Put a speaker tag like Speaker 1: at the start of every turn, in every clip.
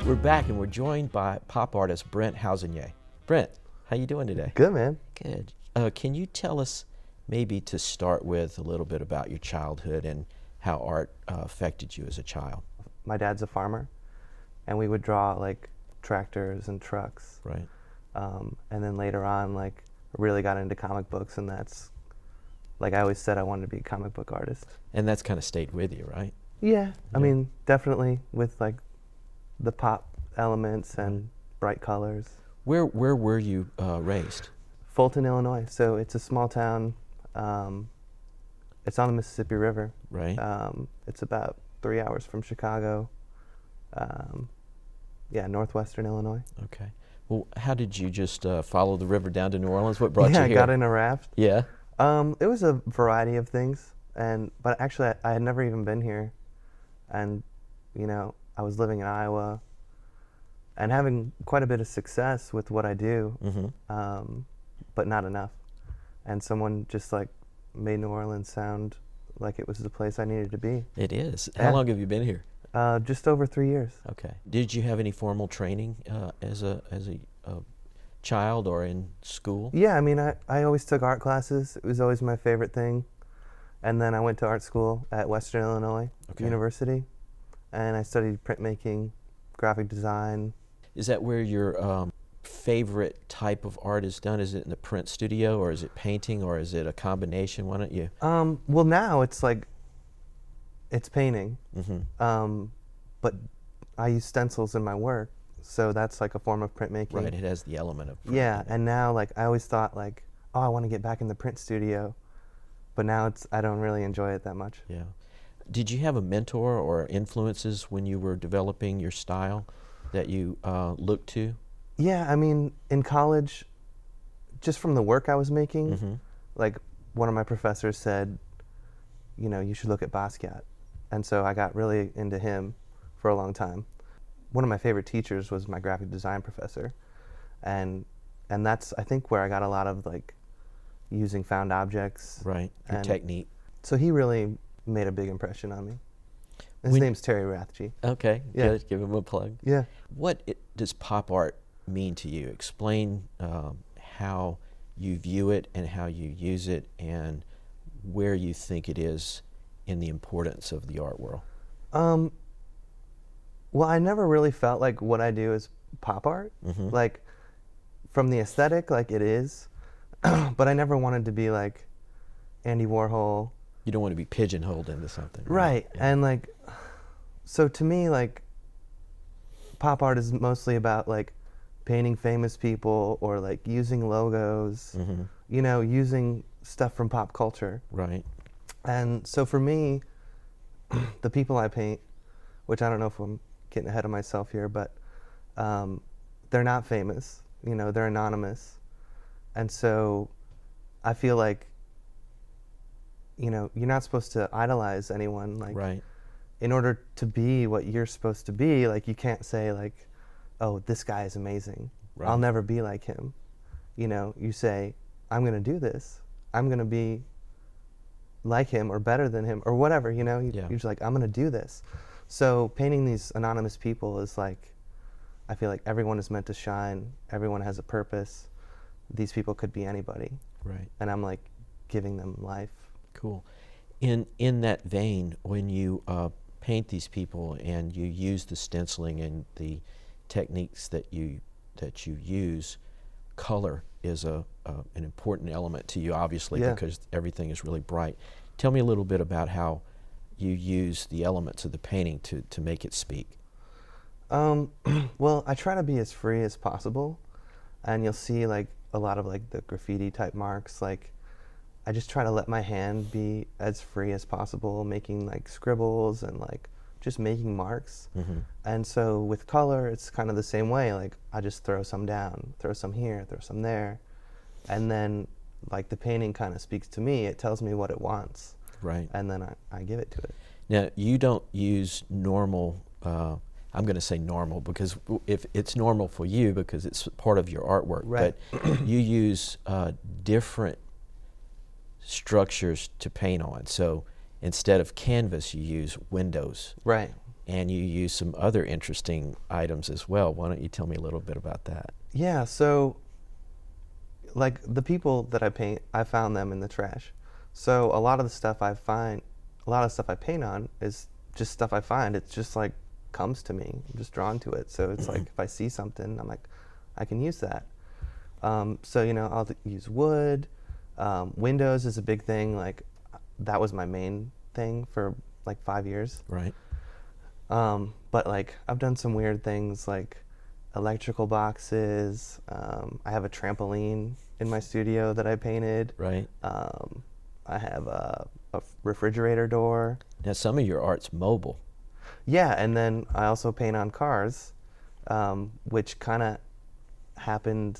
Speaker 1: We're back and we're joined by pop artist Brent Houzenga. Brent, how you doing today?
Speaker 2: Good, man.
Speaker 1: Good. Can you tell us, maybe to start with, a little bit about your childhood and how art affected you as a child?
Speaker 2: My dad's a farmer, and we would draw like tractors and trucks.
Speaker 1: Right.
Speaker 2: And then later on, like, really got into comic books, and that's, like, I always said I wanted to be a comic book artist.
Speaker 1: And that's kind of stayed with you, right?
Speaker 2: Yeah, I mean, definitely with like the pop elements and bright colors.
Speaker 1: Where were you raised?
Speaker 2: Fulton, Illinois. So it's a small town. It's on the Mississippi River.
Speaker 1: Right.
Speaker 2: It's about 3 hours from Chicago. Yeah, northwestern Illinois.
Speaker 1: Okay. Well, how did you just follow the river down to New Orleans? What brought you
Speaker 2: Yeah,
Speaker 1: here?
Speaker 2: I got in a raft.
Speaker 1: Yeah.
Speaker 2: It was a variety of things, but actually I had never even been here, and I was living in Iowa and having quite a bit of success with what I do, but not enough. And someone just like made New Orleans sound like it was the place I needed to be.
Speaker 1: It is.
Speaker 2: Yeah.
Speaker 1: How long have you been here?
Speaker 2: Just over 3 years.
Speaker 1: Okay. Did you have any formal training as a child or in school?
Speaker 2: Yeah, I mean, I always took art classes. It was always my favorite thing. And then I went to art school at Western Illinois University, and I studied printmaking, graphic design.
Speaker 1: Is that where your favorite type of art is done? Is it in the print studio, or is it painting, or is it a combination? Why don't you?
Speaker 2: Well, now it's like, it's painting, but I use stencils in my work, so that's like a form of printmaking.
Speaker 1: Right, it has the element of print.
Speaker 2: Yeah, and now, like, I always thought like, oh, I want to get back in the print studio, but now I don't really enjoy it that much.
Speaker 1: Yeah. Did you have a mentor or influences when you were developing your style that you looked to?
Speaker 2: Yeah, I mean, in college, just from the work I was making, like, one of my professors said, you should look at Basquiat. And so I got really into him for a long time. One of my favorite teachers was my graphic design professor. And that's, I think, where I got a lot of, like, using found objects.
Speaker 1: Right, your technique.
Speaker 2: So he really made a big impression on me. His name's Terry Rathje.
Speaker 1: Okay,
Speaker 2: Yeah.
Speaker 1: good. Give him a plug.
Speaker 2: Yeah.
Speaker 1: What does pop art mean to you? Explain how you view it and how you use it, and where you think it is in the importance of the art world.
Speaker 2: Well, I never really felt like what I do is pop art. Like, from the aesthetic, like, it is, but I never wanted to be like Andy Warhol.
Speaker 1: You don't want to be pigeonholed into something.
Speaker 2: Right.
Speaker 1: Yeah.
Speaker 2: And like, so to me, like, pop art is mostly about like painting famous people, or like using logos, using stuff from pop culture.
Speaker 1: Right.
Speaker 2: And so for me, the people I paint, which I don't know if I'm getting ahead of myself here, but they're not famous, they're anonymous. And so I feel like, you're not supposed to idolize anyone. Like,
Speaker 1: right.
Speaker 2: In order to be what you're supposed to be, like, you can't say like, oh, this guy is amazing.
Speaker 1: Right.
Speaker 2: I'll never be like him. You say, I'm going to do this. I'm going to be like him or better than him or whatever, You're just like, I'm going to do this. So painting these anonymous people is like, I feel like everyone is meant to shine. Everyone has a purpose. These people could be anybody.
Speaker 1: Right.
Speaker 2: And I'm like giving them life.
Speaker 1: Cool. In that vein, when you paint these people and you use the stenciling and the techniques that you use, color is an important element to you, obviously, because everything is really bright. Tell me a little bit about how you use the elements of the painting to make it speak.
Speaker 2: Well, I try to be as free as possible, and you'll see like a lot of like the graffiti type marks. Like, I just try to let my hand be as free as possible, making like scribbles and like just making marks. And so with color, it's kind of the same way. Like, I just throw some down, throw some here, throw some there, and then like the painting kind of speaks to me. It tells me what it wants.
Speaker 1: Right.
Speaker 2: And then I give it to it.
Speaker 1: Now, you don't use normal, I'm going to say normal because if it's normal for you because it's part of your artwork,
Speaker 2: right.
Speaker 1: But you use different structures to paint on. So instead of canvas, you use windows.
Speaker 2: Right.
Speaker 1: and you use some other interesting items as well. Why don't you tell me a little bit about that?
Speaker 2: Yeah, so like the people that I paint, I found them in the trash. So a lot of the stuff I find, a lot of stuff I paint on is just stuff I find. It's just like comes to me. I'm just drawn to it. So it's like if I see something, I'm like, I can use that. So I'll use wood. Windows is a big thing. Like that was my main thing for like 5 years.
Speaker 1: Right.
Speaker 2: But like I've done some weird things like electrical boxes. I have a trampoline in my studio that I painted.
Speaker 1: Right.
Speaker 2: I have a refrigerator door.
Speaker 1: Now, some of your art's mobile.
Speaker 2: Yeah, and then I also paint on cars, which kind of happened.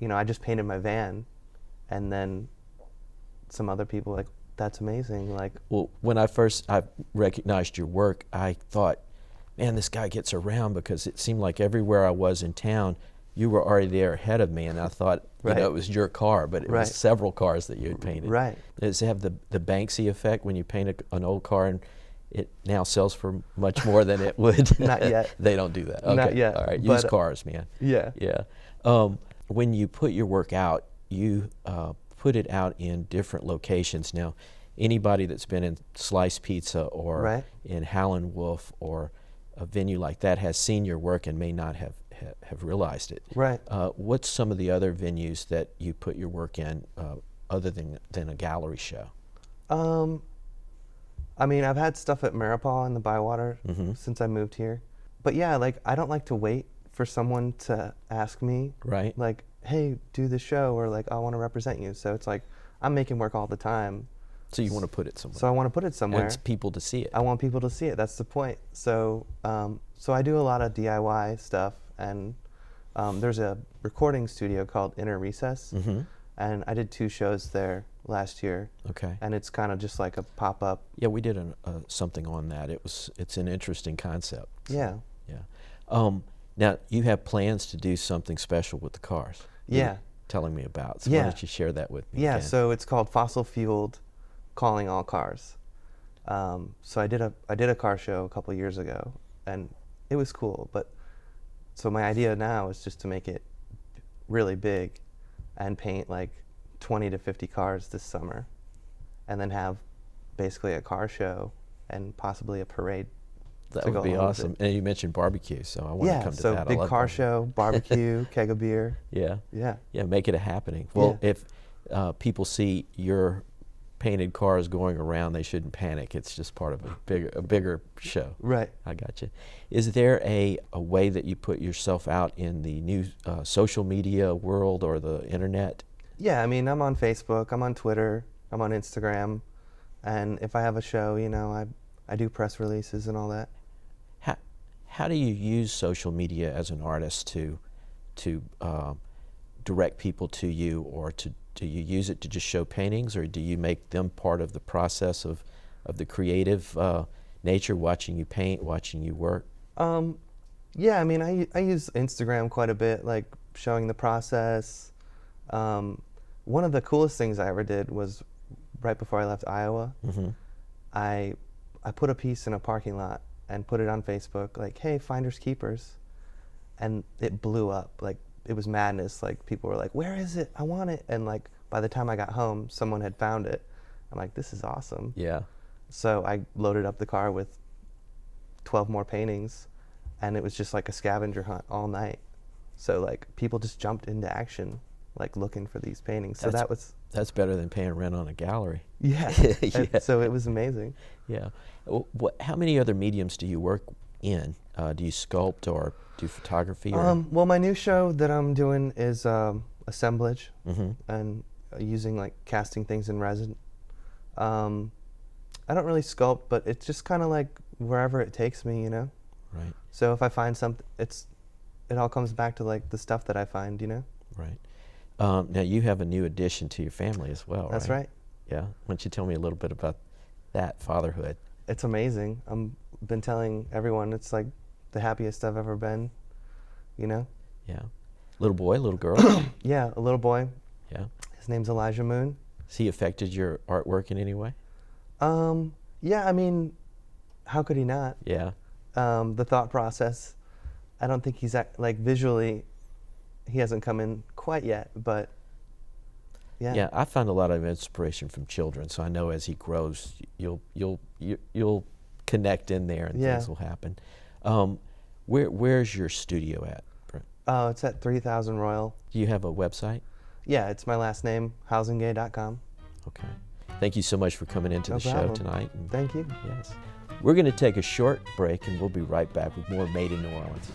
Speaker 2: I just painted my van, and then some other people were like, that's amazing. Like,
Speaker 1: Well, when I recognized your work, I thought, man, this guy gets around, because it seemed like everywhere I was in town, you were already there ahead of me, and I thought,
Speaker 2: Right.
Speaker 1: it was your car, but it
Speaker 2: Right.
Speaker 1: was several cars that you had painted.
Speaker 2: Right.
Speaker 1: Does it have the Banksy effect when you paint an old car and it now sells for much more than it would?
Speaker 2: Not yet.
Speaker 1: They don't do that. Okay.
Speaker 2: Not yet,
Speaker 1: All right.
Speaker 2: but,
Speaker 1: Used cars, man.
Speaker 2: Yeah.
Speaker 1: Yeah. When you put your work out, you put it out in different locations. Now, anybody that's been in Slice Pizza or
Speaker 2: Right.
Speaker 1: in Howlin' Wolf or a venue like that has seen your work and may not have realized it.
Speaker 2: Right.
Speaker 1: What's some of the other venues that you put your work in other than a gallery show?
Speaker 2: I mean, I've had stuff at Maripol in the Bywater since I moved here. But yeah, like I don't like to wait for someone to ask me,
Speaker 1: Right.
Speaker 2: like, hey, do the show, or like, I want to represent you. So it's like, I'm making work all the time.
Speaker 1: So you want to put it somewhere.
Speaker 2: So I want to put it somewhere.
Speaker 1: And it's people to see it.
Speaker 2: I want people to see it. That's the point. So, so I do a lot of DIY stuff, and there's a recording studio called Inner Recess, and I did 2 shows there last year.
Speaker 1: Okay.
Speaker 2: And it's kind of just like a pop-up.
Speaker 1: Yeah, we did something on that. It's an interesting concept.
Speaker 2: Yeah.
Speaker 1: Yeah. Now you have plans to do something special with the cars.
Speaker 2: Yeah.
Speaker 1: You're telling me about. So
Speaker 2: Yeah.
Speaker 1: why don't you share that with me?
Speaker 2: Yeah.
Speaker 1: again?
Speaker 2: So it's called Fossil Fueled Calling All Cars. So I did a car show a couple years ago, and it was cool. But so my idea now is just to make it really big, and paint like 20 to 50 cars this summer, and then have basically a car show and possibly a parade.
Speaker 1: That
Speaker 2: to
Speaker 1: would
Speaker 2: go
Speaker 1: be
Speaker 2: along with
Speaker 1: awesome.
Speaker 2: it.
Speaker 1: And you mentioned barbecue, so I want to
Speaker 2: Yeah.
Speaker 1: come to
Speaker 2: So
Speaker 1: that. I
Speaker 2: big
Speaker 1: love
Speaker 2: car
Speaker 1: barbecue.
Speaker 2: show, barbecue, keg of beer.
Speaker 1: Yeah.
Speaker 2: Yeah.
Speaker 1: Yeah, make it a happening. Well,
Speaker 2: Yeah.
Speaker 1: if people see your painted cars going around, they shouldn't panic. It's just part of a bigger show.
Speaker 2: Right.
Speaker 1: I got you. Is there a way that you put yourself out in the new social media world or the internet?
Speaker 2: Yeah, I mean, I'm on Facebook, I'm on Twitter, I'm on Instagram, and if I have a show, I do press releases and all that.
Speaker 1: How do you use social media as an artist to direct people to you, or do you use it to just show paintings, or do you make them part of the process of the creative nature, watching you paint, watching you work?
Speaker 2: Yeah, I mean, I use Instagram quite a bit, like showing the process. One of the coolest things I ever did was right before I left Iowa. I put a piece in a parking lot and put it on Facebook, like, hey, finders keepers, and it blew up. Like, it was madness. Like, people were like, where is it? I want it. And like, by the time I got home, someone had found it. I'm like, this is awesome.
Speaker 1: Yeah.
Speaker 2: So I loaded up the car with 12 more paintings, and it was just like a scavenger hunt all night. So like, people just jumped into action, like looking for these paintings. So
Speaker 1: That's better than paying rent on a gallery.
Speaker 2: Yeah.
Speaker 1: Yeah.
Speaker 2: So it was amazing.
Speaker 1: Yeah. How many other mediums do you work in? Do you sculpt or do photography? Or?
Speaker 2: Well, my new show that I'm doing is assemblage, and using like casting things in resin. I don't really sculpt, but it's just kind of like wherever it takes me,
Speaker 1: Right.
Speaker 2: So if I find something, it all comes back to like the stuff that I find,
Speaker 1: Right. Now you have a new addition to your family as well,
Speaker 2: That's right.
Speaker 1: Yeah. Why don't you tell me a little bit about that, fatherhood?
Speaker 2: It's amazing. Been telling everyone it's like the happiest I've ever been,
Speaker 1: Yeah. Little boy, little girl?
Speaker 2: Yeah, a little boy.
Speaker 1: Yeah.
Speaker 2: His name's Elijah Moon.
Speaker 1: Has he affected your artwork in any way?
Speaker 2: Yeah, I mean, how could he not?
Speaker 1: Yeah.
Speaker 2: The thought process, I don't think he's like visually, he hasn't come in quite yet, but yeah.
Speaker 1: Yeah, I find a lot of inspiration from children, so I know as he grows, you'll connect in there and
Speaker 2: Yeah.
Speaker 1: things will happen. Where's your studio at, Brent?
Speaker 2: Oh, it's at 3000 Royal.
Speaker 1: Do you have a website?
Speaker 2: Yeah, it's my last name, houzenga.com.
Speaker 1: Okay. Thank you so much for coming into the show
Speaker 2: problem.
Speaker 1: tonight.
Speaker 2: Thank you.
Speaker 1: Yes. We're going to take a short break, and we'll be right back with more Made in New Orleans.